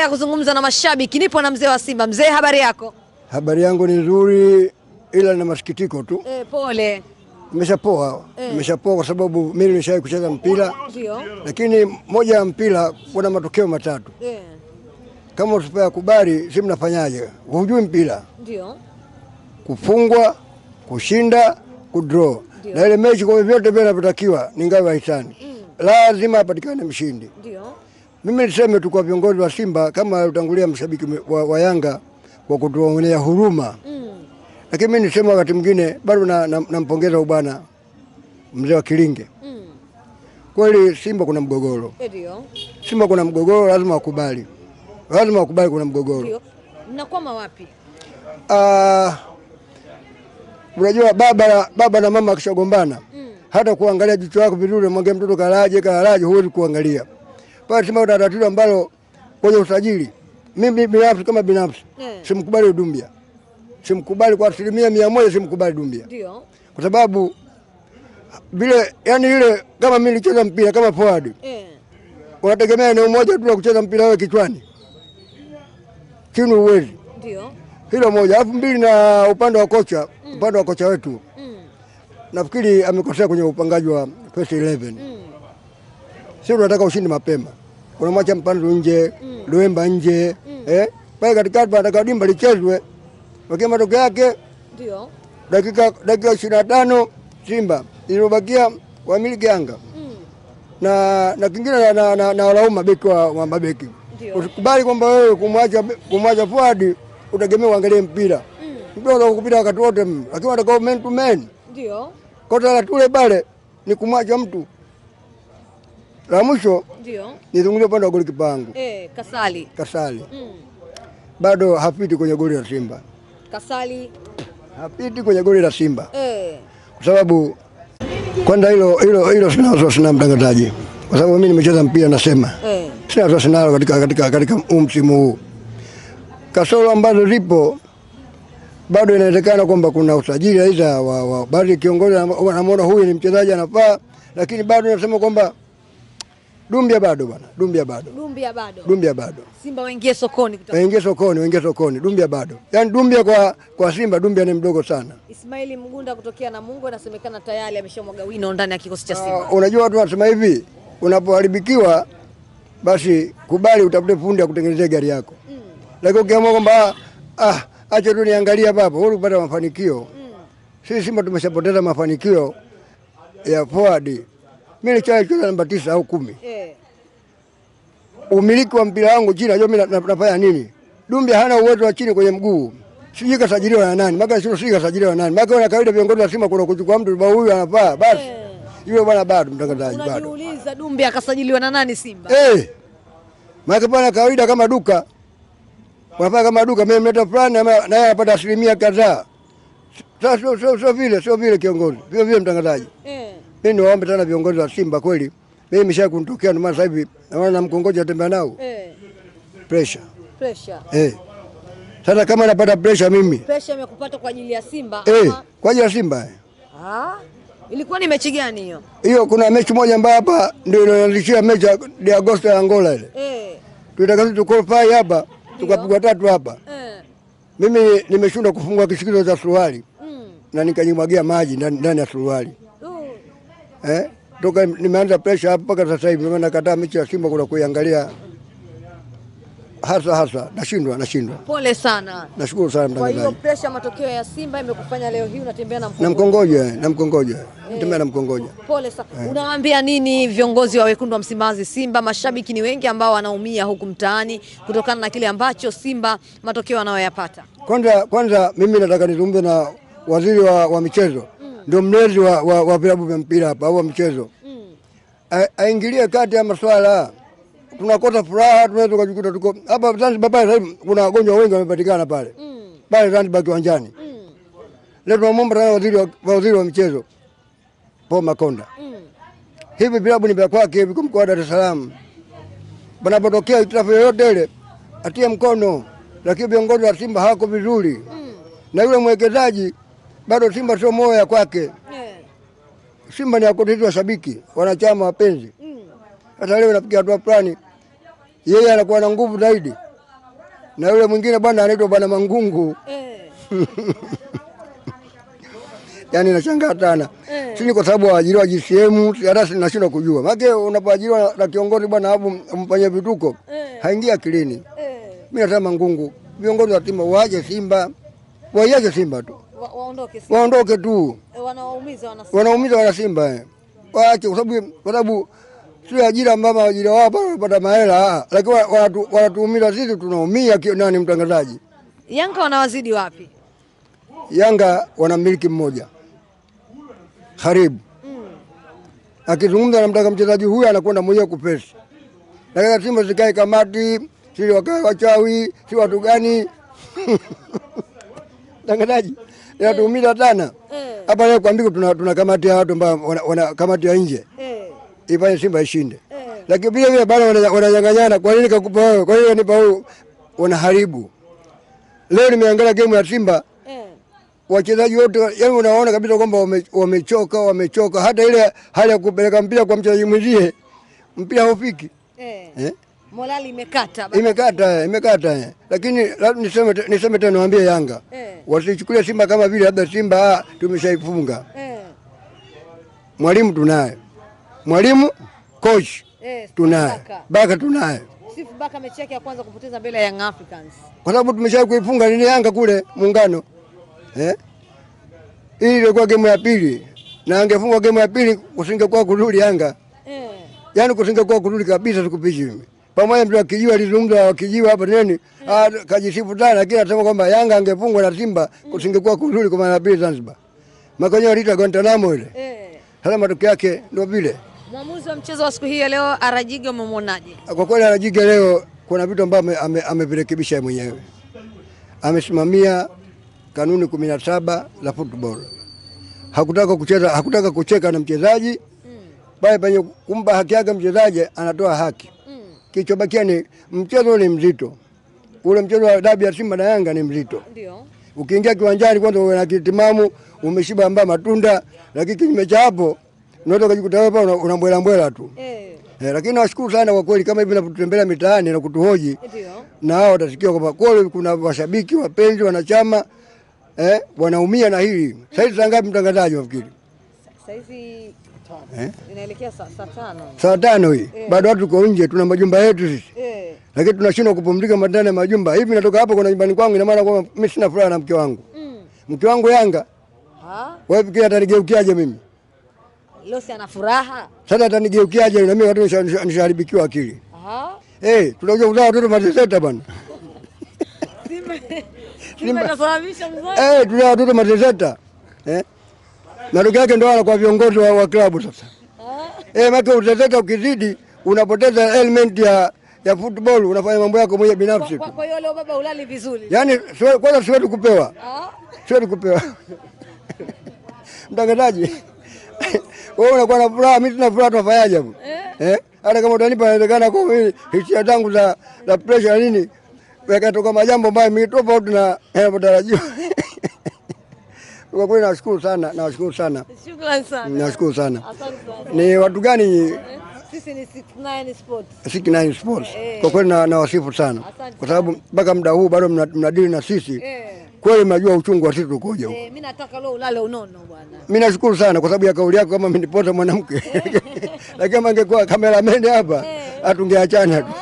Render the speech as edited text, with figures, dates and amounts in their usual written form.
Nataka kuzungumza na mashabiki. Nipo na mzee wa Simba. Mzee, habari yako? Habari yangu ni nzuri, ila na masikitiko tu. Pole. Nimeshapoa. Nimeshapoa kwa sababu mimi nimeshawahi kucheza mpira. Ndio. Lakini moja ya mpira kuna matokeo matatu. Kama usipaya kubali, si mnafanyaje? Hujui mpira. Ndio. Kufungwa, kushinda, kudraw. Na ile mechi kwa vyote vile vinavyotakiwa ni ngawa hisani. Lazima apatikane mshindi. Ndio. Mimi niseme tu kwa viongozi wa Simba, kama utangulia mshabiki wa Yanga kwa kutuonea huruma. Lakini mimi nisema wakati mwingine bado nampongeza ubana mzee wa Kilinge. Kweli Simba kuna mgogoro. Ndio. Simba kuna mgogoro, lazima wakubali. Lazima wakubali kuna mgogoro. Ndio. Mnakwama wapi? Unajua baba na mama akishagombana, hata kuangalia jicho lako vizuri, mwambie mtoto kalaje, huwezi kuangalia. Pale Simba kuna tatizo ambalo kwenye usajili. Mimi binafsi kama binafsi simkubali Dumbia. Simkubali kwa 100%, simkubali Dumbia. Ndio. Kwa sababu vile yani ile kama mimi nilicheza mpira kama forward. Unategemea eneo moja tu la kucheza mpira wewe kichwani. Chini uwezi. Ndio. Hilo moja. Alafu mbili na upande wa kocha, upande wa kocha wetu. Nafikiri amekosea kwenye upangaji wa first 11. Sio tunataka ushindi mapema. Kuna mwacha Mpanzu nje, Luemba nje, pale katikati tunataka dimba lichezwe. Wakia matokeo yake ndio dakika 25 Simba iliyobakia wamiliki Yanga. Na kingine na walauma beki wa mabeki. Usikubali kwamba wewe kumwacha forward utegemea uangalie mpira. Mpira ukupita wakati wote, lakini unataka man to man. Ndio. Kota la tule pale ni kumwacha mtu. La mwisho ndio nizungumzie upande wa golikipa wangu. Kasali. Bado hapiti kwenye goli la Simba. Kasali hapiti kwenye goli la Simba. Kwa sababu kwanza hilo sina mtangazaji. Kwa sababu mimi nimecheza mpira nasema. Sina katika msimu huu. Kasoro ambazo zipo bado inawezekana kwamba kuna usajili aidha wa baadhi kiongozi anamuona huyu ni mchezaji anafaa, lakini bado nasema kwamba Dumbia bado bwana. Dumbia bado. Simba waingie sokoni waingie sokoni. Dumbia bado. Yaani Dumbia kwa Simba, Dumbia ni mdogo sana. Ismaili Mgunda kutokea Namungo anasemekana tayari ameshamwaga wino ndani ya kikosi cha Simba. Unajua watu wanasema hivi, unapoharibikiwa basi kubali utafute fundi akutengenezea gari yako. Lakini ukiamua kwamba acha tu niangalia baba, wewe unapata mafanikio. Sisi Simba tumeshapoteza mafanikio ya forward. Mimi nilicheza namba 9 au 10. Umiliki wa mpira wangu chini, najua mimi nafanya nini. Dumbia hana uwezo wa chini kwenye mguu. Sijui kasajiliwa na nani. Maka sio kasajiliwa na nani. Maka wana kawaida viongozi wa Simba kuna kuchukua mtu baba huyu anafaa. Basi. Yule bwana bado mtangazaji bado. Unajiuliza Dumbia kasajiliwa na nani Simba? Maka bwana kawaida kama duka. Wanafanya kama duka, mimi mleta fulani na yeye anapata 10% kadhaa. Sasa sio vile kiongozi. Vile mtangazaji. Mimi niwaombe tena viongozi wa Simba kweli. Mimi nimesha kunitokea ndio maana sasa hivi naona namkongoja tembea nao. Pressure. Sasa kama napata pressure mimi. Pressure imekupata kwa ajili ya Simba kwa ajili ya Simba. Ilikuwa ni mechi gani hiyo? Hiyo kuna mechi moja ambayo hapa ndio ilianzishia mechi ya Agosto ya Angola ile. Tutakazo tuqualify hapa, tukapigwa 3 hapa. Mimi nimeshindwa kufungua kishikizo cha suruali. Na nikanyimwagia maji ndani ya suruali. Toka nimeanza pressure hapa mpaka sasa hivi mimi nakataa mechi ya Simba kuna kuiangalia hasa nashindwa. Pole sana. Nashukuru sana mtangazaji. Kwa hiyo pressure matokeo ya Simba imekufanya leo hii unatembea na mkongoja. Natembea na mkongoja. Pole sana. Unawaambia nini viongozi wa wekundu wa Msimbazi Simba? Mashabiki ni wengi ambao wanaumia huku mtaani kutokana na kile ambacho Simba matokeo anayoyapata. Kwanza mimi nataka nizungumze na waziri wa michezo. Ndio mlezi wa vilabu vya mpira hapa au michezo. Aingilie kati ya masuala. Tunakosa furaha, tunaweza kujikuta tuko hapa Zanzibar pale sasa kuna wagonjwa wengi wamepatikana pale. Pale Zanzibar kiwanjani. Leo tunamwomba tena waziri wa michezo Paul Makonda. Hivi vilabu ni vya kwake hivi mkoa wa Dar es Salaam. Panapotokea hitilafu yoyote ile atie mkono, lakini viongozi wa Simba hawako vizuri. Na yule mwekezaji bado Simba sio moyo kwake. Simba ni akotezi wa shabiki, wanachama wapenzi. Hata leo napiga hatua fulani. Yeye anakuwa na nguvu zaidi. Na yule mwingine bwana anaitwa bwana Mangungu. Yaani nashangaa sana. Sisi kwa sababu waajiriwa GCM hata nashindwa kujua. Maana unapoajiriwa na kiongozi bwana hapo mfanye vituko haingia akilini. Mimi nasema Mangungu, viongozi wa timu waache Simba. Waache Simba tu. Waondoke Simba. Waondoke tu. Wanaumiza wana Simba. Waache kwa sababu sio ajira mama ajira wao wanapata mahela, lakini wanatuumiza sisi tunaumia. Nani mtangazaji? Yanga wanawazidi wapi? Yanga wana miliki mmoja. Karibu. Akizungumza anamtaka mchezaji huyu anakwenda mwenyewe kupesi. Lakini Simba zikae kamati, sisi wakae wachawi, si watu gani? Mtangazaji, inatuumiza sana. Hapa leo kwambiko tuna kamati ya watu ambao wana kamati ya nje. Ifanye Simba ishinde. Lakini vile vile bado wananyang'anyana. Kwa nini kakupa wewe? Kwa hiyo nipa huyu, wanaharibu. Leo nimeangalia game ya Simba. Wachezaji wote yani unaona kabisa kwamba wamechoka. Hata ile hali ya kupeleka mpira kwa mchezaji mwenzie mpira haufiki. Morali imekata. Imekata. Lakini niseme tena niwaambie Yanga. Wasichukulie Simba kama vile labda Simba tumeshaifunga. Mwalimu tunaye. Mwalimu coach tunaye. Baka tunaye. Sifu Baka mechi yake ya kwanza kupoteza mbele ya Young Africans. Kwa sababu tumeshawahi kuifunga nini Yanga kule Muungano. Hii ilikuwa game ya pili. Na angefungwa game ya pili kusingekuwa kurudi Yanga. Yaani kusingekuwa kurudi kabisa sikupishi mimi. Pamoja mtu akijua alizungumza akijua hapa nini kajisifu sana, lakini anasema kwamba Yanga angefungwa na Simba kusingekuwa kurudi kwa mara pili Zanzibar. Makonyo alita Guantanamo ile. Sasa matokeo yake ndio vile. Mwamuzi wa mchezo wa siku hii ya leo Arajige umemwonaje? Kwa kweli Arajige leo kuna vitu ambavyo amevirekebisha mwenyewe. Amesimamia kanuni 17 za football. Hakutaka kucheka na mchezaji. Pale penye kumpa haki yake mchezaji anatoa haki. Kichobakia ni mchezo ni mzito. Ule mchezo wa dabi ya Simba na Yanga ni mzito. Ndio. Ukiingia kiwanjani kwanza uwe na kitimamu, umeshiba amba matunda, lakini kinyume cha hapo unaweza kujikuta wewe unambwela tu. Lakini nawashukuru sana kwa kweli kama hivi ninapotembelea mitaani na kutuhoji. Ndio. Na hao watasikia kwamba kweli kuna washabiki, wapenzi, wanachama wanaumia na hili. Sasa saa ngapi mtangazaji wafikiri? Sasa hizi inaelekea saa 5. Saa 5 hii. Bado watu tuko nje, tuna majumba yetu sisi. Lakini tunashindwa kupumzika ndani ya majumba. Hivi natoka hapo kuna nyumbani kwangu, ina maana kwamba mimi sina furaha na mke wangu. Mke wangu Yanga. Wewe fikiri atanigeukiaje mimi? Leo si ana furaha. Sasa atanigeukiaje na mimi watu nishaharibikiwa akili. Tunakuja kuzaa watoto mazezeta bwana. Simba nasababisha mzee. Tunao watoto mazezeta. Matokeo yake ndio kwa viongozi wa klabu sasa. Maka uzezeta ukizidi unapoteza element ya football, unafanya mambo yako mwenyewe binafsi. Kwa hiyo leo baba ulali vizuri. Yaani kwanza siwezi kupewa. Siwezi kupewa. Mtangazaji. Wewe unakuwa na furaha, mimi sina furaha, tunafanyaje hapo? Hata kama utanipa inawezekana kwa mimi hisia zangu za pressure nini? Yakatoka majambo ambayo mimi tofauti na yanapotarajiwa. Kwa kweli nashukuru sana. Shukrani sana. Nashukuru sana. Asante sana. Ni watu gani? Sisi ni 69 Sports. 69 Sports. Kwa kweli na wasifu sana. Kwa sababu mpaka muda huu bado mnadili na sisi. Kweli mnajua uchungu wa sisi tukoje huko. Mimi nataka leo ulale unono bwana. Mimi nashukuru sana kwa sababu ya kauli yako kama mmenipota mwanamke. Lakini kama angekuwa cameraman hapa, hatungeachana tu.